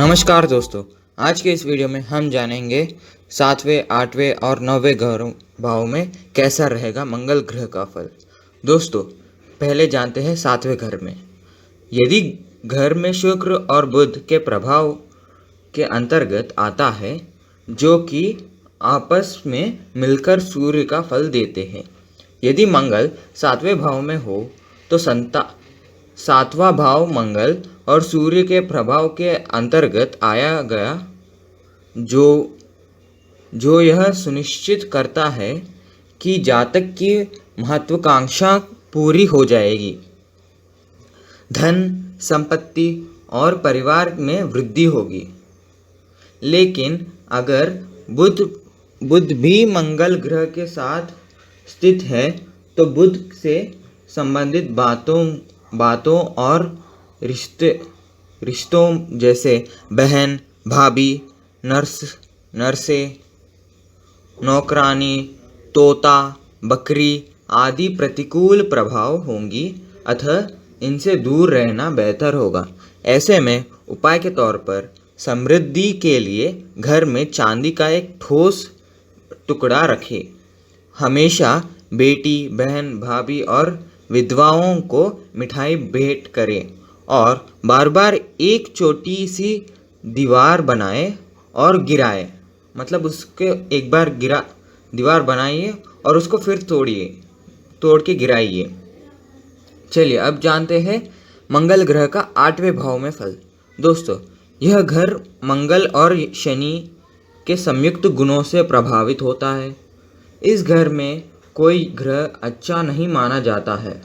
नमस्कार दोस्तों, आज के इस वीडियो में हम जानेंगे 7वें, 8वें और 9वें भाव में कैसा रहेगा मंगल ग्रह का फल। दोस्तों, पहले जानते हैं 7वें घर में। यदि घर में शुक्र और बुध के प्रभाव के अंतर्गत आता है, जो कि आपस में मिलकर सूर्य का फल देते हैं। यदि मंगल 7वें भाव में हो तो 7वां भाव मंगल और सूर्य के प्रभाव के अंतर्गत आया गया, जो यह सुनिश्चित करता है कि जातक की महत्वाकांक्षा पूरी हो जाएगी, धन संपत्ति और परिवार में वृद्धि होगी। लेकिन अगर बुध भी मंगल ग्रह के साथ स्थित है तो बुध से संबंधित बातों और रिश्तों जैसे बहन, भाभी, नर्से, नौकरानी, तोता, बकरी आदि प्रतिकूल प्रभाव होंगी, अतः इनसे दूर रहना बेहतर होगा। ऐसे में उपाय के तौर पर समृद्धि के लिए घर में चांदी का एक ठोस टुकड़ा रखें। हमेशा बेटी, बहन, भाभी और विधवाओं को मिठाई भेंट करें और बार बार एक छोटी सी दीवार बनाएं और गिराएं। मतलब उसके एक बार दीवार बनाइए और उसको फिर तोड़ के गिराइए। चलिए अब जानते हैं मंगल ग्रह का 8वें भाव में फल। दोस्तों, यह घर मंगल और शनि के संयुक्त गुणों से प्रभावित होता है। इस घर में कोई ग्रह अच्छा नहीं माना जाता है।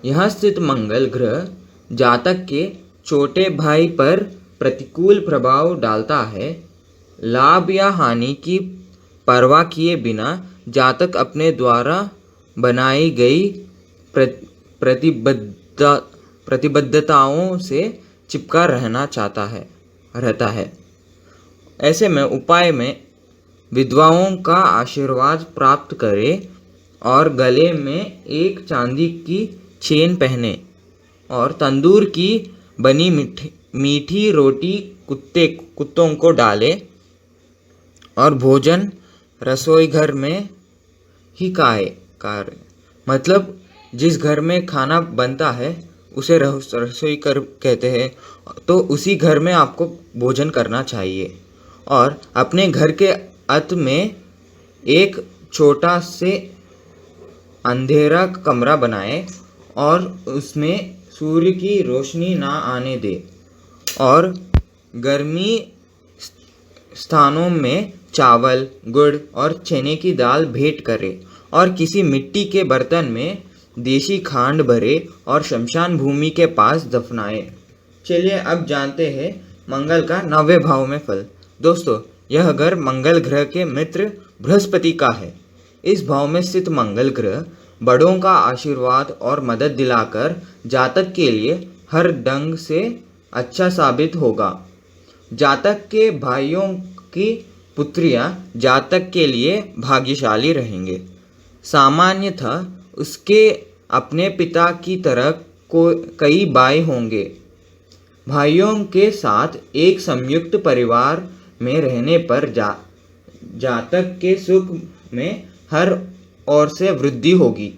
यहाँ स्थित मंगल ग्रह जातक के छोटे भाई पर प्रतिकूल प्रभाव डालता है। लाभ या हानि की परवाह किए बिना जातक अपने द्वारा बनाई गई प्रतिबद्धताओं से चिपका रहता है। ऐसे में उपाय में विधवाओं का आशीर्वाद प्राप्त करें और गले में एक चांदी की चेन पहने और तंदूर की बनी मीठी रोटी कुत्तों को डालें और भोजन रसोई घर में ही खाएं। मतलब जिस घर में खाना बनता है उसे रसोई घर कहते हैं, तो उसी घर में आपको भोजन करना चाहिए। और अपने घर के अंत में एक छोटा से अंधेरा कमरा बनाएं और उसमें सूर्य की रोशनी ना आने दें और गर्मी स्थानों में चावल, गुड़ और चने की दाल भेंट करें और किसी मिट्टी के बर्तन में देशी खांड भरे और शमशान भूमि के पास दफनाएं। चलिए अब जानते हैं मंगल का 9वें भाव में फल। दोस्तों, यह घर मंगल ग्रह के मित्र बृहस्पति का है। इस भाव में स्थित मंगल ग्रह बड़ों का आशीर्वाद और मदद दिलाकर जातक के लिए हर ढंग से अच्छा साबित होगा। जातक के भाइयों की पुत्रियां जातक के लिए भाग्यशाली रहेंगे। सामान्यतः उसके अपने पिता की तरह कई भाई होंगे। भाइयों के साथ एक संयुक्त परिवार में रहने पर जातक के सुख में हर ओर से वृद्धि होगी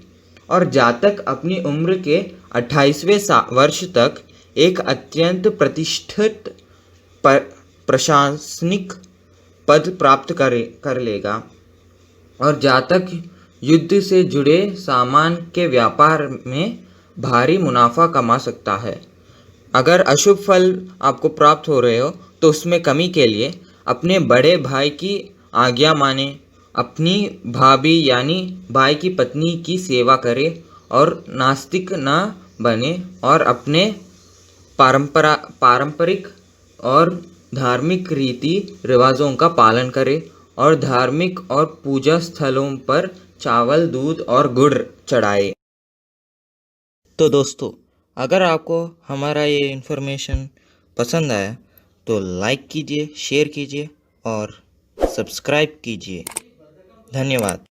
और जातक अपनी उम्र के 28वें वर्ष तक एक अत्यंत प्रतिष्ठित प्रशासनिक पद प्राप्त कर लेगा और जातक युद्ध से जुड़े सामान के व्यापार में भारी मुनाफा कमा सकता है। अगर अशुभ फल आपको प्राप्त हो रहे हो तो उसमें कमी के लिए अपने बड़े भाई की आज्ञा माने, अपनी भाभी यानी भाई की पत्नी की सेवा करें और नास्तिक न बने और अपने पारंपरिक और धार्मिक रीति रिवाजों का पालन करें और धार्मिक और पूजा स्थलों पर चावल, दूध और गुड़ चढ़ाएं। तो दोस्तों, अगर आपको हमारा ये इन्फॉर्मेशन पसंद आया तो लाइक कीजिए, शेयर कीजिए और सब्सक्राइब कीजिए। धन्यवाद।